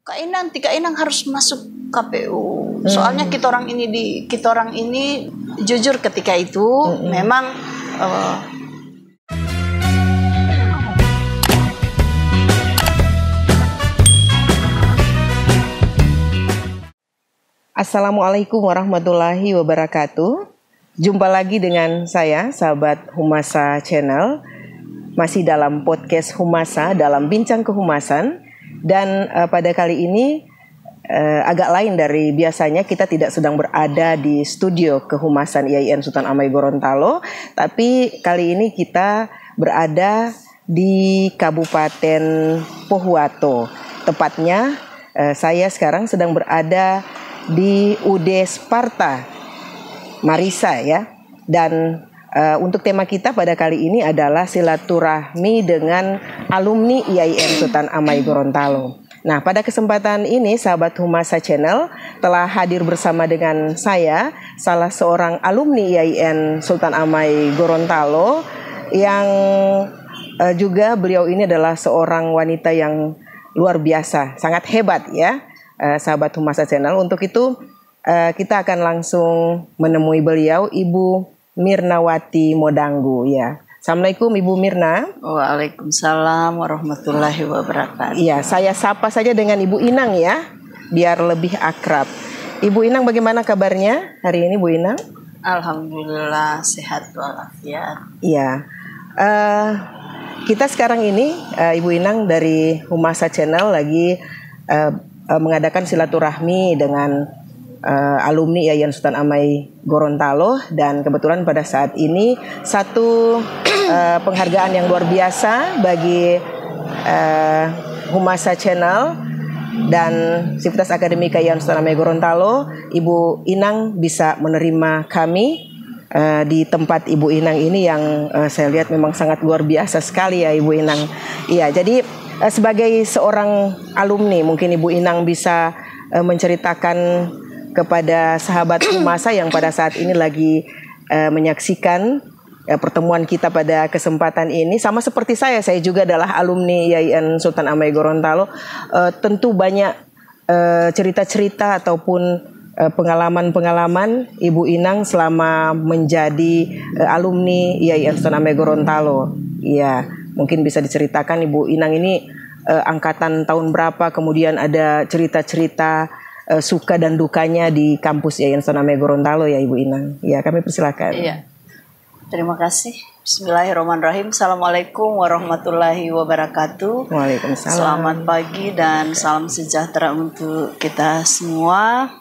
Tika Inang harus masuk KPU. Soalnya kita orang ini jujur ketika itu memang Assalamualaikum warahmatullahi wabarakatuh. Jumpa lagi dengan saya, sahabat Humasa Channel, masih dalam podcast Humasa, dalam bincang kehumasan. Dan pada kali ini agak lain dari biasanya, kita tidak sedang berada di studio kehumasan IAIN Sultan Amai Gorontalo, tapi kali ini kita berada di Kabupaten Pohuwato. Tepatnya saya sekarang sedang berada di UD Sparta Marisa ya. Dan untuk tema kita pada kali ini adalah silaturahmi dengan alumni IAIN Sultan Amai Gorontalo. Nah, pada kesempatan ini sahabat Humasa Channel telah hadir bersama dengan saya, salah seorang alumni IAIN Sultan Amai Gorontalo, yang juga beliau ini adalah seorang wanita yang luar biasa, sangat hebat ya, sahabat Humasa Channel. Untuk itu kita akan langsung menemui beliau, Ibu Mirnawati Modanggu ya. Assalamualaikum Ibu Mirna. Waalaikumsalam warahmatullahi wabarakatuh. Iya, saya sapa saja dengan Ibu Inang ya, biar lebih akrab. Ibu Inang, bagaimana kabarnya hari ini, Bu Inang? Alhamdulillah sehat walafiat. Iya. Kita sekarang ini Ibu Inang dari Humasa Channel lagi mengadakan silaturahmi dengan alumni IAIN Sultan Amai Gorontalo, dan kebetulan pada saat ini satu penghargaan yang luar biasa bagi Humasa Channel dan Sivitas Akademika IAIN Sultan Amai Gorontalo. Ibu Inang bisa menerima kami di tempat Ibu Inang ini yang saya lihat memang sangat luar biasa sekali ya Ibu Inang. Iya, jadi sebagai seorang alumni mungkin Ibu Inang bisa menceritakan kepada sahabat Humasa yang pada saat ini lagi menyaksikan pertemuan kita pada kesempatan ini. Sama seperti saya juga adalah alumni IAIN Sultan Amai Gorontalo. Tentu banyak cerita-cerita ataupun pengalaman-pengalaman Ibu Inang selama menjadi alumni IAIN Sultan Amai Gorontalo. Iya, mungkin bisa diceritakan Ibu Inang ini angkatan tahun berapa, kemudian ada cerita-cerita suka dan dukanya di kampus IAIN Sultan Amai Gorontalo ya Ibu Inang. Ya, kami persilakan. Iya. Terima kasih. Bismillahirrahmanirrahim. Assalamualaikum warahmatullahi wabarakatuh. Waalaikumsalam. Selamat pagi dan salam sejahtera untuk kita semua.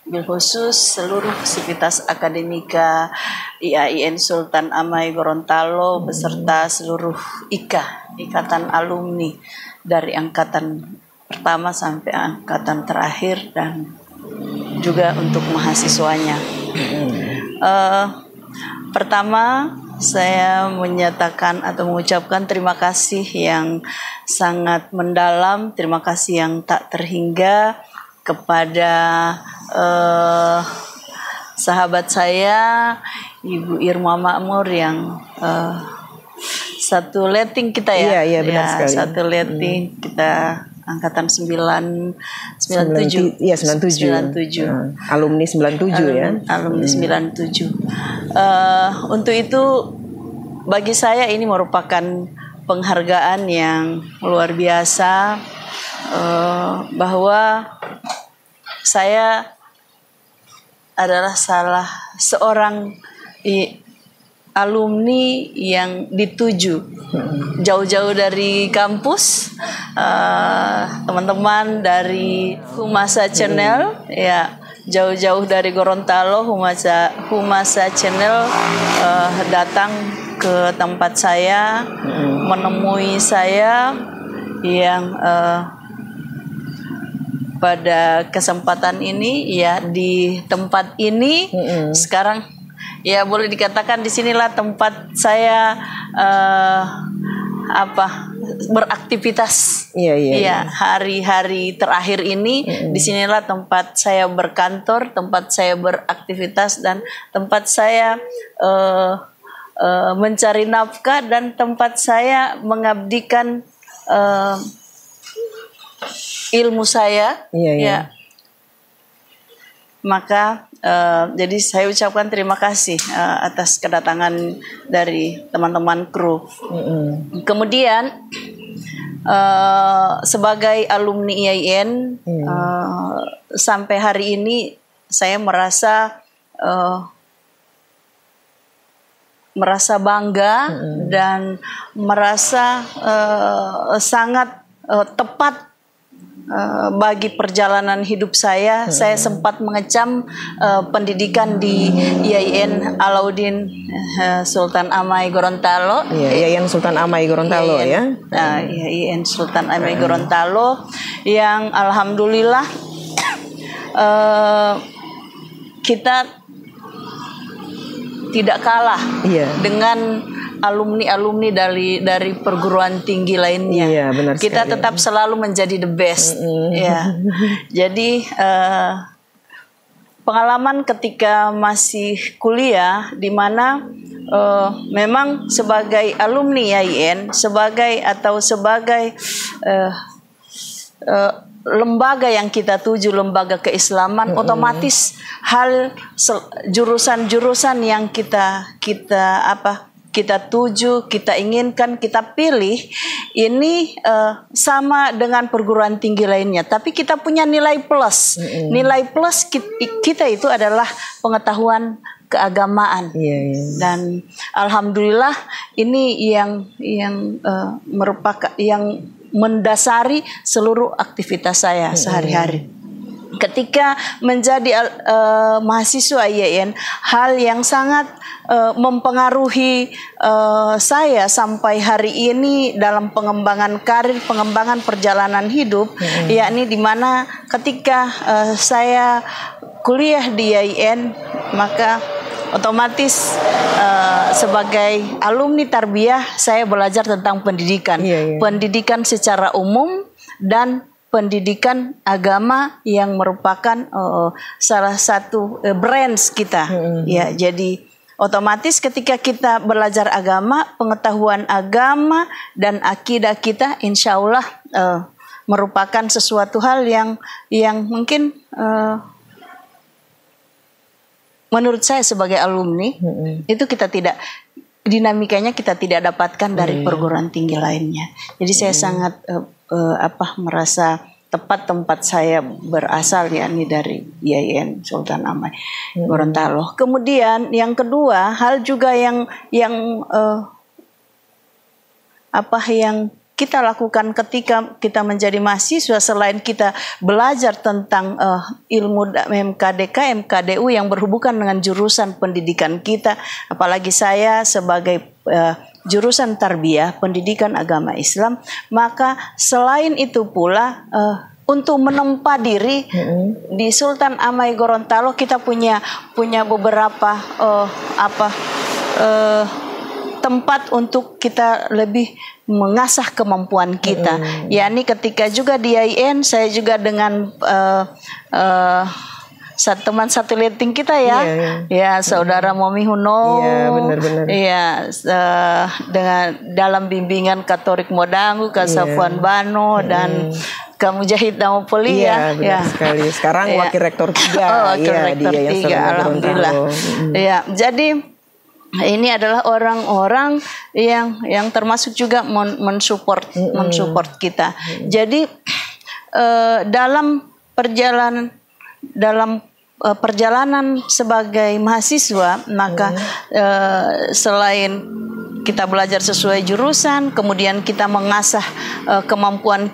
Bil khusus seluruh Sivitas Akademika IAIN Sultan Amai Gorontalo beserta seluruh Ikatan Alumni dari angkatan pertama sampai angkatan terakhir, dan juga untuk mahasiswanya. Pertama, saya menyatakan atau mengucapkan terima kasih yang sangat mendalam, terima kasih yang tak terhingga kepada sahabat saya Ibu Irma Makmur yang satu letting kita ya. Iya, benar sekali. Satu letting kita angkatan 97. Iya, 97. Alumni 97 ya. Alumni 97. Untuk itu bagi saya ini merupakan penghargaan yang luar biasa, bahwa saya adalah salah seorang alumni yang dituju jauh-jauh dari kampus, teman-teman dari Humasa Channel ya, jauh-jauh dari Gorontalo. Humasa Channel datang ke tempat saya, menemui saya yang pada kesempatan ini ya, di tempat ini sekarang ya boleh dikatakan disinilah tempat saya beraktivitas. Iya, hari-hari terakhir ini disinilah tempat saya berkantor, tempat saya beraktivitas, dan tempat saya mencari nafkah, dan tempat saya mengabdikan ilmu saya. Iya, iya. Ya. Maka jadi saya ucapkan terima kasih atas kedatangan dari teman-teman kru. Kemudian sebagai alumni IAIN sampai hari ini saya merasa bangga dan merasa sangat tepat bagi perjalanan hidup saya. Saya sempat mengecam pendidikan di IAIN Alauddin Sultan Amai Gorontalo. IAIN Sultan Amai Gorontalo ya. IAIN Sultan Amai Gorontalo yang alhamdulillah kita tidak kalah dengan alumni dari perguruan tinggi lainnya. Iya, benar kita sekali. Tetap selalu menjadi the best. Ya. Jadi pengalaman ketika masih kuliah di mana memang sebagai alumni IAIN, sebagai lembaga yang kita tuju, lembaga keislaman, otomatis jurusan-jurusan yang kita tuju, kita inginkan, kita pilih ini sama dengan perguruan tinggi lainnya. Tapi kita punya nilai plus. Nilai plus kita itu adalah pengetahuan keagamaan. Dan alhamdulillah ini yang merupakan yang mendasari seluruh aktivitas saya sehari-hari. Ketika menjadi mahasiswa IAIN, hal yang sangat mempengaruhi saya sampai hari ini dalam pengembangan karir, pengembangan perjalanan hidup, yakni di mana ketika saya kuliah di IAIN, maka otomatis sebagai alumni tarbiyah saya belajar tentang pendidikan, pendidikan secara umum dan pendidikan agama yang merupakan salah satu branch kita. Ya, jadi otomatis ketika kita belajar agama, pengetahuan agama dan akidah kita, insya Allah merupakan sesuatu hal yang mungkin menurut saya sebagai alumni itu kita tidak, dinamikanya kita tidak dapatkan dari perguruan tinggi lainnya. Jadi saya sangat merasa tepat tempat saya berasal, yakni dari IAIN Sultan Amai Gorontalo. Kemudian yang kedua, hal juga yang kita lakukan ketika kita menjadi mahasiswa, selain kita belajar tentang ilmu MKDK, MKDU yang berhubungan dengan jurusan pendidikan kita, apalagi saya sebagai jurusan tarbiyah, pendidikan agama Islam, maka selain itu pula untuk menempa diri di Sultan Amai Gorontalo, kita punya beberapa tempat untuk kita lebih mengasah kemampuan kita. Yakni ketika juga di IAIN, saya juga dengan teman satu letting kita ya, saudara Momi Huno, benar-benar. Dengan dalam bimbingan Katorik Modangu, Kasafuan Bano dan Kamujahid Namopoli benar sekali. Sekarang wakil rektor 3. Wakil rektor 3, alhamdulillah. Jadi ini adalah orang-orang yang termasuk juga mensupport kita. Jadi dalam perjalanan sebagai mahasiswa, maka selain kita belajar sesuai jurusan, kemudian kita mengasah kemampuan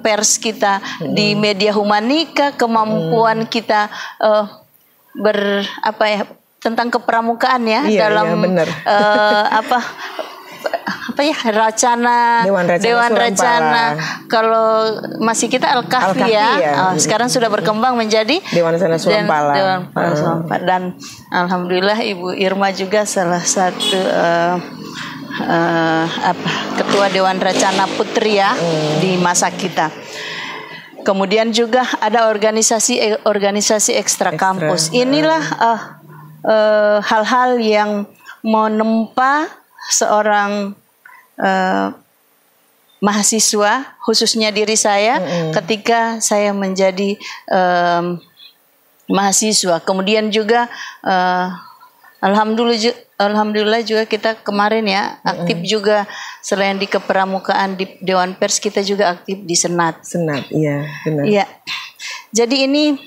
pers kita di media humanika, kemampuan kita tentang kepramukaan dalam Dewan Racana. Kalau masih kita Al-Kahfi sekarang sudah berkembang menjadi Dewan Racana Sulampala. Dan alhamdulillah Ibu Irma juga salah satu ketua Dewan Racana Putri di masa kita. Kemudian juga ada organisasi ekstra kampus. Inilah hal-hal yang menempa seorang mahasiswa, khususnya diri saya ketika saya menjadi mahasiswa. Kemudian juga alhamdulillah juga kita kemarin ya aktif juga, selain di kepramukaan di Dewan Pers, kita juga aktif di Senat. Senat, iya benar. Iya. Jadi ini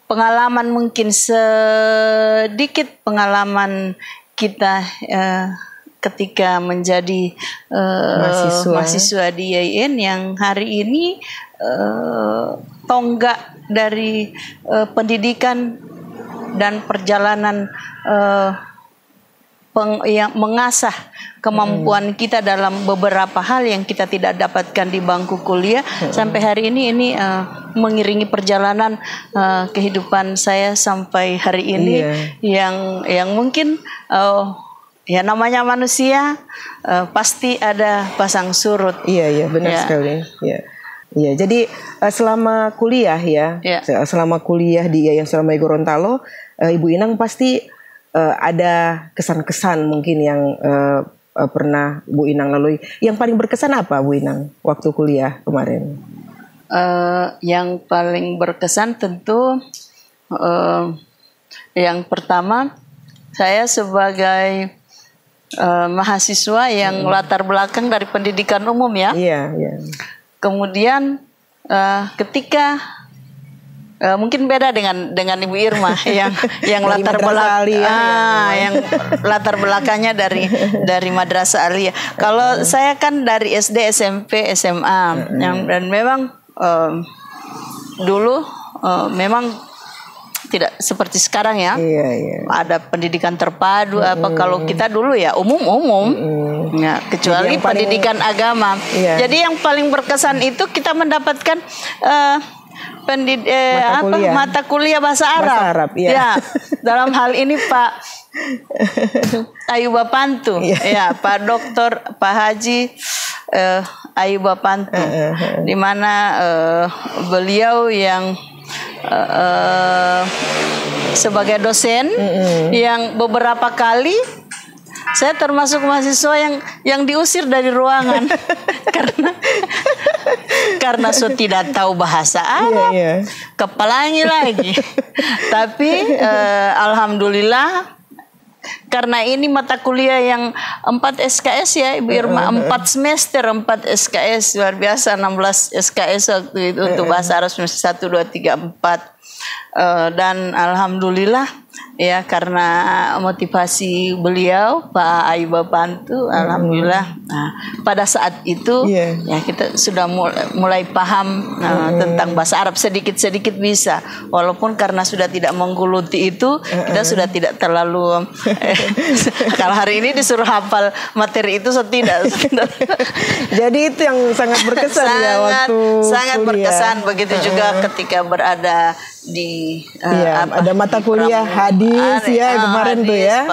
pengalaman, mungkin sedikit pengalaman kita ketika menjadi mahasiswa di IAIN yang hari ini tonggak dari pendidikan dan perjalanan yang mengasah kemampuan kita dalam beberapa hal yang kita tidak dapatkan di bangku kuliah. Sampai hari ini mengiringi perjalanan kehidupan saya sampai hari ini, yang mungkin ya namanya manusia, pasti ada pasang surut. Iya benar sekali. Iya, jadi selama kuliah selama kuliah di IAIN Selama Gorontalo, Ibu Inang pasti ada kesan-kesan mungkin yang pernah Bu Inang lalui. Yang paling berkesan apa Bu Inang waktu kuliah kemarin? Yang paling berkesan tentu yang pertama, saya sebagai mahasiswa yang latar belakang dari pendidikan umum ya. Iya. Kemudian ketika mungkin beda dengan Ibu Irma yang latar yang latar belakangnya dari Madrasah Aliyah. Kalau saya kan dari SD, SMP, SMA, dan memang dulu memang tidak seperti sekarang ya. Ada pendidikan terpadu kalau kita dulu ya umum. Ya, kecuali pendidikan agama. Jadi yang paling berkesan itu kita mendapatkan mata kuliah bahasa Arab. Ya, dalam hal ini Pak Ayuba Pantu, ya Pak Doktor Pak Haji Ayuba Pantu, di mana beliau yang sebagai dosen yang beberapa kali saya termasuk mahasiswa yang diusir dari ruangan karena so tidak tahu bahasa Arab, kepelangi lagi. Tapi alhamdulillah, karena ini mata kuliah yang 4 SKS ya Ibu Irma, 4 semester 4 SKS, luar biasa, 16 SKS waktu itu untuk bahasa Arab semester 1, 2, 3, 4. Dan alhamdulillah ya, karena motivasi beliau Pak Ayuba Pantu, alhamdulillah pada saat itu ya kita sudah mulai paham tentang bahasa Arab, sedikit-sedikit bisa, walaupun karena sudah tidak menggeluti itu, kita sudah tidak terlalu kalau hari ini disuruh hafal materi itu tidak. Jadi itu yang sangat berkesan ya waktu sangat kuliah. Berkesan. Begitu juga ketika berada di ada mata kuliah hadis kemarin tuh ya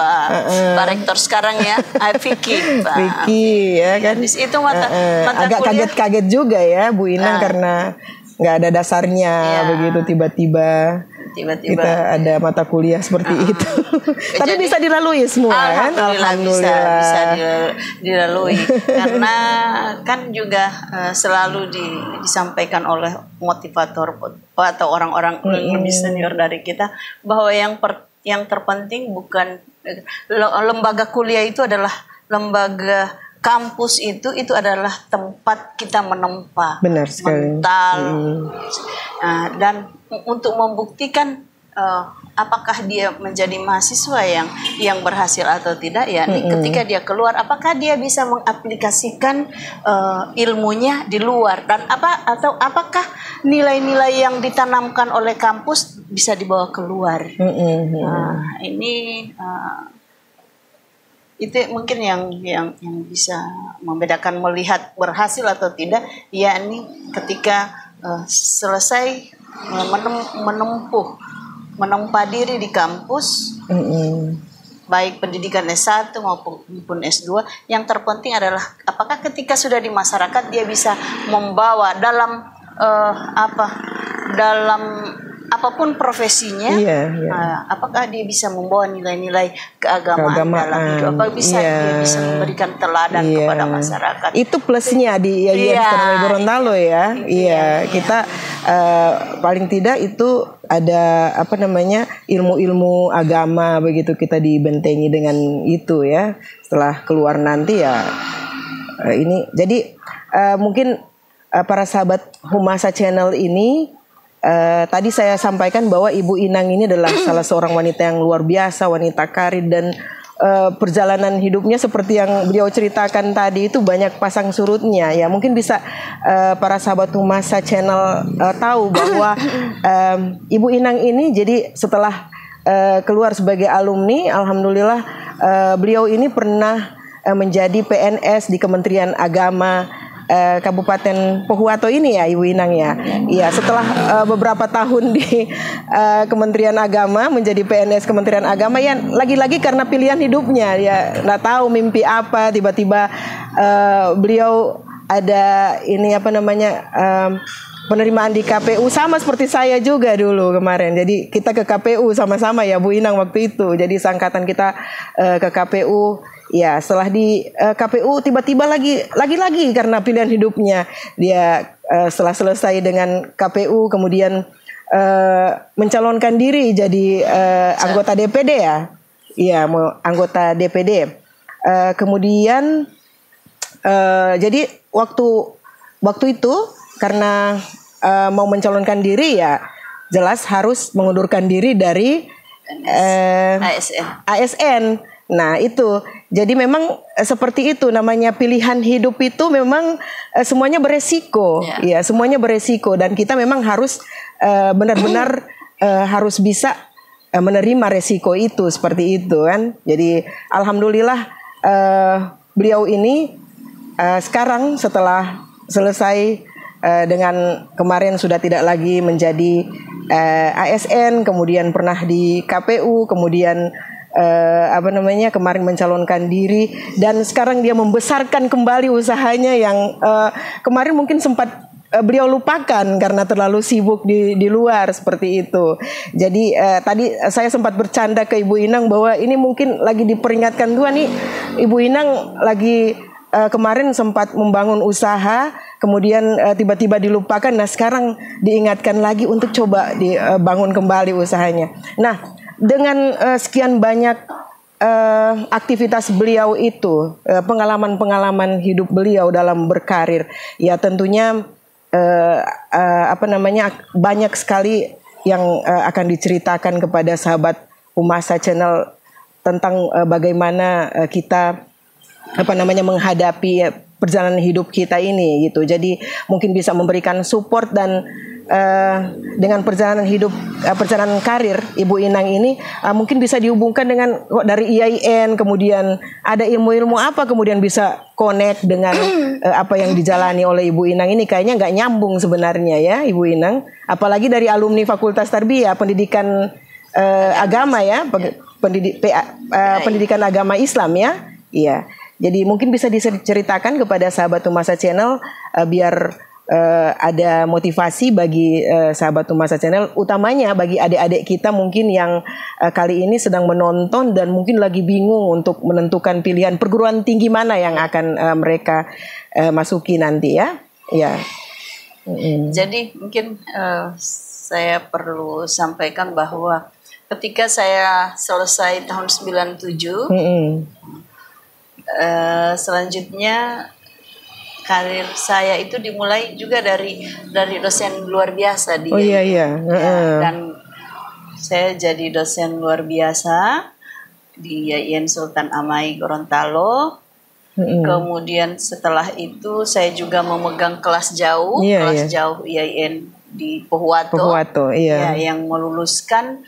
Pak Rektor sekarang ya, Vicky ya kan. Hadis itu mata agak kuliah. kaget juga ya Bu Inang karena nggak ada dasarnya begitu tiba-tiba kita ada mata kuliah seperti itu. Tapi bisa dilalui semua kan? Alhamdulillah. Bisa dilalui karena kan juga selalu disampaikan oleh motivator atau orang-orang lebih senior dari kita bahwa yang terpenting bukan lembaga kuliah itu adalah lembaga, kampus itu adalah tempat kita menempa mental dan untuk membuktikan apakah dia menjadi mahasiswa yang berhasil atau tidak ya. Ketika dia keluar, apakah dia bisa mengaplikasikan ilmunya di luar, dan apakah nilai-nilai yang ditanamkan oleh kampus bisa dibawa keluar. Ini itu mungkin yang bisa membedakan melihat berhasil atau tidak, yakni ketika selesai menempa diri di kampus, baik pendidikan S1 maupun S2. Yang terpenting adalah apakah ketika sudah di masyarakat dia bisa membawa dalam apapun profesinya, apakah dia bisa membawa nilai-nilai keagamaan dalam hidup? Apakah dia bisa memberikan teladan kepada masyarakat? Itu plusnya di IAIN Astronomi Gorontalo ya. Kita paling tidak itu ada ilmu-ilmu agama begitu, kita dibentengi dengan itu ya. Setelah keluar nanti ya ini. Jadi mungkin para sahabat Humasa Channel ini, tadi saya sampaikan bahwa Ibu Inang ini adalah salah seorang wanita yang luar biasa, wanita karir, dan perjalanan hidupnya seperti yang beliau ceritakan tadi itu banyak pasang surutnya ya. Mungkin bisa para sahabat Humasa Channel tahu bahwa Ibu Inang ini jadi setelah keluar sebagai alumni, alhamdulillah beliau ini pernah menjadi PNS di Kementerian Agama Kabupaten Pohuwato ini ya, Ibu Inang ya. Iya, setelah beberapa tahun di Kementerian Agama, menjadi PNS Kementerian Agama ya, lagi-lagi karena pilihan hidupnya ya, nggak tahu mimpi apa, tiba-tiba beliau ada penerimaan di KPU, sama seperti saya juga dulu kemarin. Jadi kita ke KPU sama-sama ya Bu Inang waktu itu. Jadi seangkatan kita ke KPU. Ya, setelah di KPU tiba-tiba lagi-lagi karena pilihan hidupnya dia setelah selesai dengan KPU kemudian mencalonkan diri jadi anggota DPD ya. Iya, anggota DPD. Kemudian jadi waktu itu karena mau mencalonkan diri ya jelas harus mengundurkan diri dari ASN. Nah itu, jadi memang seperti itu namanya pilihan hidup itu memang semuanya beresiko, ya semuanya beresiko, dan kita memang harus benar-benar harus bisa menerima resiko itu seperti itu kan. Jadi alhamdulillah beliau ini sekarang setelah selesai dengan kemarin sudah tidak lagi menjadi ASN, kemudian pernah di KPU, kemudian kemarin mencalonkan diri, dan sekarang dia membesarkan kembali usahanya yang kemarin mungkin sempat beliau lupakan karena terlalu sibuk di luar seperti itu. Jadi tadi saya sempat bercanda ke Ibu Inang bahwa ini mungkin lagi diperingatkan Tuhan nih, Ibu Inang lagi kemarin sempat membangun usaha, kemudian tiba-tiba dilupakan. Nah sekarang diingatkan lagi untuk coba dibangun kembali usahanya. Nah dengan sekian banyak aktivitas beliau itu, pengalaman-pengalaman hidup beliau dalam berkarir, ya tentunya banyak sekali yang akan diceritakan kepada sahabat Humasa Channel tentang bagaimana kita menghadapi perjalanan hidup kita ini gitu. Jadi mungkin bisa memberikan support, dan dengan perjalanan hidup, perjalanan karir Ibu Inang ini mungkin bisa dihubungkan dengan dari IAIN, kemudian ada ilmu-ilmu apa, kemudian bisa connect dengan apa yang dijalani oleh Ibu Inang ini. Kayaknya nggak nyambung sebenarnya ya Ibu Inang, apalagi dari alumni Fakultas Tarbiyah, pendidikan agama ya, pendidikan agama Islam ya. Iya. Jadi mungkin bisa diceritakan kepada sahabat Humasa Channel biar ada motivasi bagi sahabat Humasa Channel, utamanya bagi adik-adik kita mungkin yang kali ini sedang menonton dan mungkin lagi bingung untuk menentukan pilihan perguruan tinggi mana yang akan mereka masuki nanti ya. Ya. Jadi mungkin saya perlu sampaikan bahwa ketika saya selesai tahun 97, selanjutnya karir saya itu dimulai juga dari dosen luar biasa di dan saya jadi dosen luar biasa di IAIN Sultan Amai Gorontalo. Kemudian setelah itu saya juga memegang kelas jauh jauh IAIN di Pohuwato yang meluluskan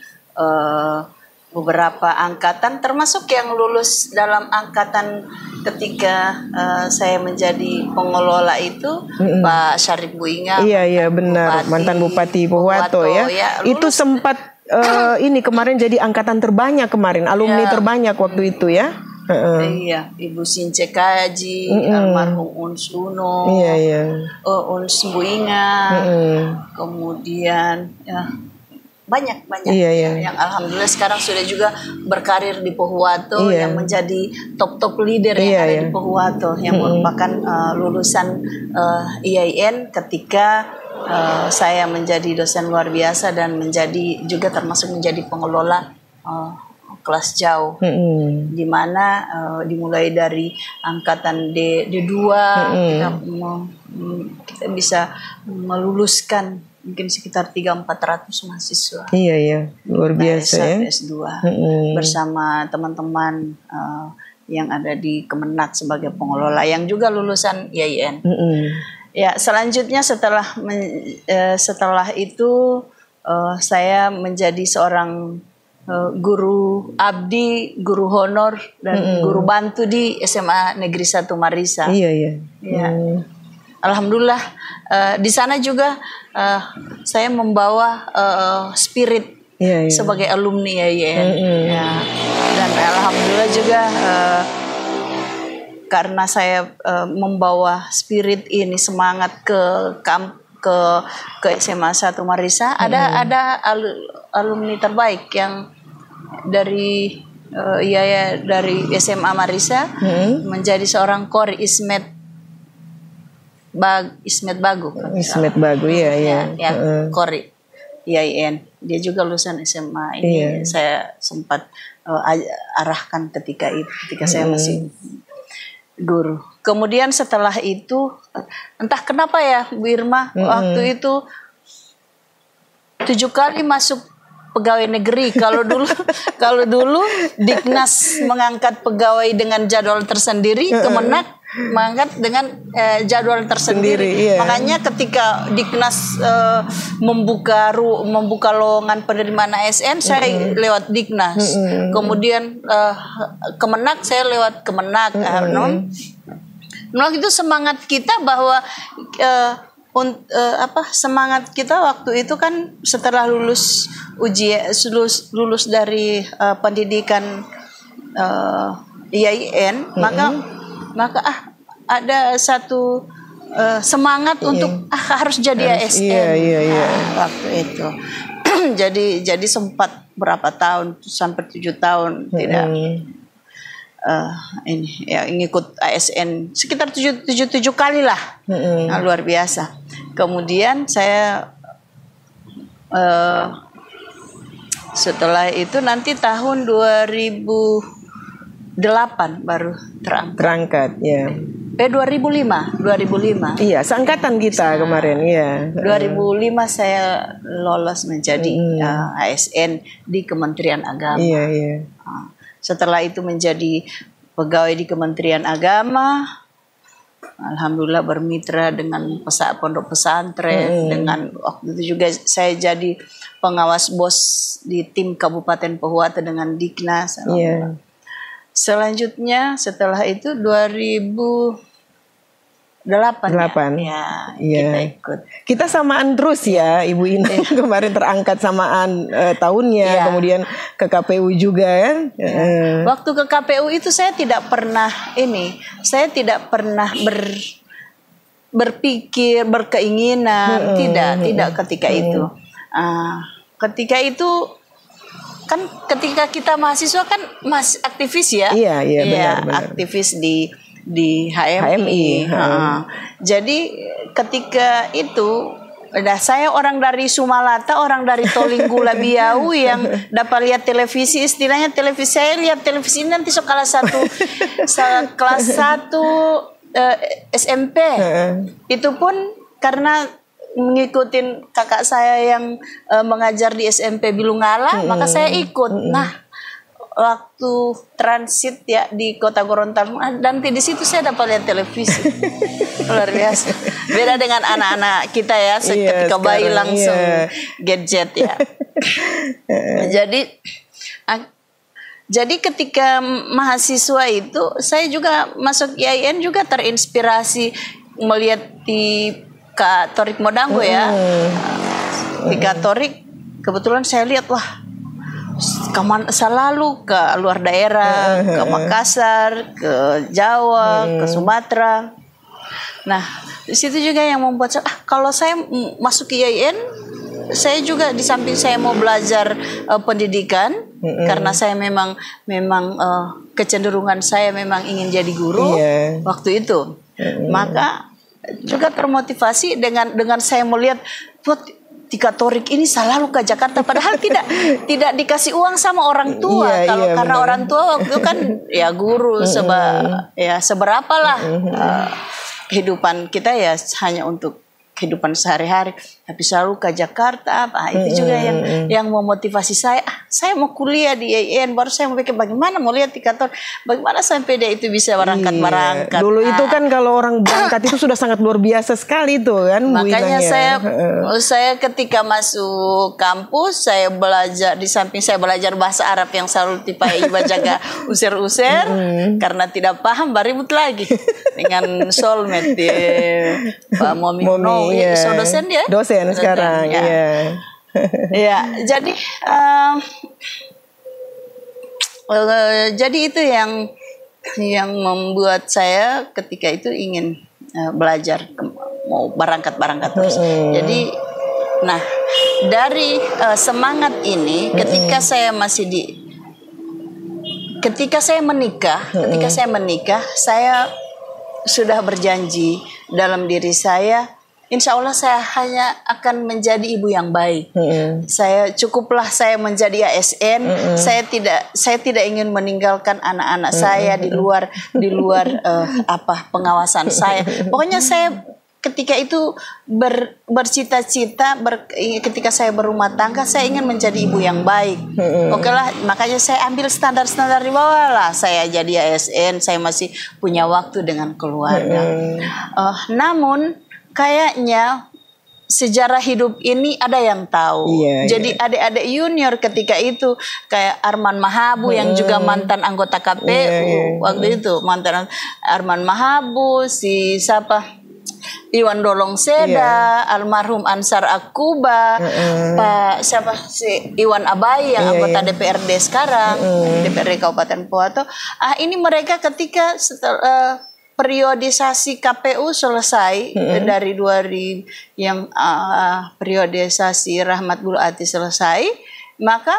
beberapa angkatan, termasuk yang lulus dalam angkatan ketika saya menjadi pengelola itu Pak Syarif Buinga. Iya benar, mantan Bupati Pohuwato ya. Itu sempat ini kemarin jadi angkatan terbanyak kemarin, alumni terbanyak waktu itu ya. Iya, Ibu Since Kaji, almarhum Uns Uno, Uns Buinga, kemudian banyak Iya. yang alhamdulillah sekarang sudah juga berkarir di Pohuwato, yang menjadi top leader yang ada di Pohuwato, yang merupakan lulusan IAIN ketika saya menjadi dosen luar biasa dan menjadi juga termasuk menjadi pengelola kelas jauh, di mana dimulai dari angkatan D2 kita bisa meluluskan mungkin sekitar 300-400 mahasiswa. Iya, luar biasa ya. S2 bersama teman-teman yang ada di Kemenak sebagai pengelola yang juga lulusan IAIN. Ya, selanjutnya setelah itu saya menjadi seorang guru abdi, guru honor dan guru bantu di SMA Negeri 1 Marisa. Iya. Alhamdulillah di sana juga saya membawa spirit sebagai alumni IAIN. Dan alhamdulillah juga karena saya membawa spirit ini, semangat ke SMA 1 Marisa, ada alumni terbaik yang dari dari SMA Marisa menjadi seorang Kori Ismet Bagu. Ya. Kori IAIN. Dia juga lulusan SMA ini. Saya sempat arahkan ketika saya masih guru. Kemudian setelah itu entah kenapa ya Bu Irma, waktu itu 7 kali masuk pegawai negeri. Kalau dulu Diknas mengangkat pegawai dengan jadwal tersendiri, Kemenak mengangkat dengan jadwal tersendiri. Makanya ketika Diknas membuka lowongan penerimaan ASN, saya lewat Diknas. Kemudian Kemenak, saya lewat Kemenak. Itu semangat kita bahwa semangat kita waktu itu kan setelah lulus lulus dari pendidikan IAIN, maka ada satu semangat untuk harus jadi ASN. Waktu itu jadi sempat berapa tahun sampai 7 tahun tidak ngikut ASN sekitar 7 kali lah. Luar biasa. Kemudian saya setelah itu nanti tahun 2008 baru terangkat. 2005. Iya, seangkatan kita kemarin. 2005 saya lolos menjadi ASN di Kementerian Agama. Setelah itu menjadi pegawai di Kementerian Agama. Alhamdulillah bermitra dengan pondok pesantren, dengan waktu itu juga saya jadi pengawas BOS di tim Kabupaten Pohuwato dengan Diknas. Selanjutnya setelah itu 2008 kita ikut. Kita samaan terus ya Ibu Ina. Kemarin terangkat samaan tahunnya, kemudian ke KPU juga kan. Waktu ke KPU itu saya tidak pernah berpikir, berkeinginan, tidak ketika itu. Ketika itu kan ketika kita mahasiswa kan masih aktivis ya. Benar. Aktivis di HMI. Jadi ketika itu saya orang dari Sumalata, orang dari Tolinggula Biau yang dapat lihat televisi, istilahnya televisi. Saya lihat televisi nanti kelas 1 SMP. Itu pun karena mengikutin kakak saya yang mengajar di SMP Bilungala, maka saya ikut. Nah, waktu transit ya di Kota Gorontalo, dan di situ saya dapat lihat televisi. Luar biasa. Beda dengan anak-anak kita ya, ketika bayi langsung gadget ya. Jadi ketika mahasiswa itu saya juga masuk IAIN juga terinspirasi melihat di Kak Torik Modango ya. Di Kak Torik kebetulan saya lihat selalu ke luar daerah, ke Makassar, ke Jawa, ke Sumatera. Nah, di situ juga yang membuat saya, kalau saya masuk IAIN saya juga di samping saya mau belajar pendidikan, karena saya memang kecenderungan saya memang ingin jadi guru waktu itu. Maka juga termotivasi dengan saya melihat Tika Torik ini selalu ke Jakarta, padahal tidak dikasih uang sama orang tua. Karena orang tua waktu itu kan ya guru, seberapa lah kehidupan kita ya hanya untuk kehidupan sehari-hari, tapi selalu ke Jakarta. Itu juga yang memotivasi saya. Saya mau kuliah di IAIN, baru saya mau pikir bagaimana mau lihat Tika Torik, bagaimana sampai dia itu bisa berangkat. Dulu itu kan kalau orang berangkat itu sudah sangat luar biasa sekali tuh kan. Makanya saya ketika masuk kampus, saya belajar, di samping saya belajar bahasa Arab yang selalu tipai iba jaga usir-usir, karena tidak paham baribut lagi dengan soulmate Pak Momi. So dosen dia? Dosen sekarang, ya. Jadi jadi itu yang membuat saya ketika itu ingin belajar, mau berangkat terus. Jadi, nah dari semangat ini, ketika saya menikah, saya sudah berjanji dalam diri saya, insya Allah saya hanya akan menjadi ibu yang baik. Cukuplah saya menjadi ASN. Saya tidak ingin meninggalkan anak-anak saya di luar pengawasan saya. Pokoknya saya ketika itu bercita-cita, ketika saya berumah tangga, saya ingin menjadi ibu yang baik. Oke lah, makanya saya ambil standar-standar di bawah lah. Saya jadi ASN, saya masih punya waktu dengan keluarga. Namun kayaknya sejarah hidup ini ada yang tahu. Jadi adik-adik junior ketika itu kayak Arman Mahabu yang juga mantan anggota KPU waktu itu, mantan Arman Mahabu, si siapa? Iwan Dolong Seda, almarhum Ansar Akuba, Pak siapa si Iwan Abai yang anggota DPRD sekarang, DPRD Kabupaten Pohato. Ini mereka ketika setelah periodisasi KPU selesai dari 2000 yang periodisasi Rahmat Gul Ati selesai, maka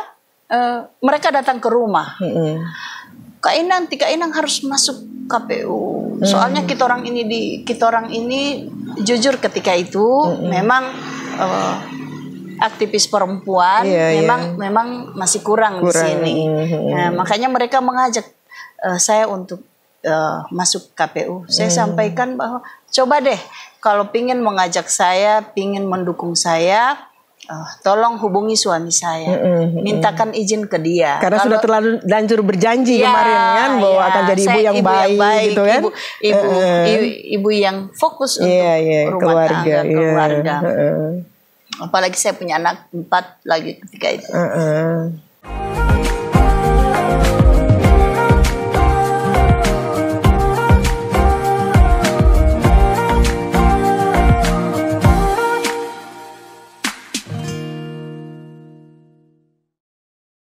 mereka datang ke rumah. Kak Inang harus masuk KPU. Soalnya kita orang ini jujur ketika itu memang aktivis perempuan memang masih kurang di sini. Nah, makanya mereka mengajak saya untuk masuk KPU. Saya sampaikan bahwa coba deh kalau pingin mengajak saya, pingin mendukung saya, tolong hubungi suami saya, mintakan izin ke dia. Karena sudah terlalu lanjur berjanji kemarin kan bahwa akan jadi ibu yang baik gitu kan. Ibu yang fokus untuk rumah tangga, keluarga. Apalagi saya punya anak 4 lagi ketika itu.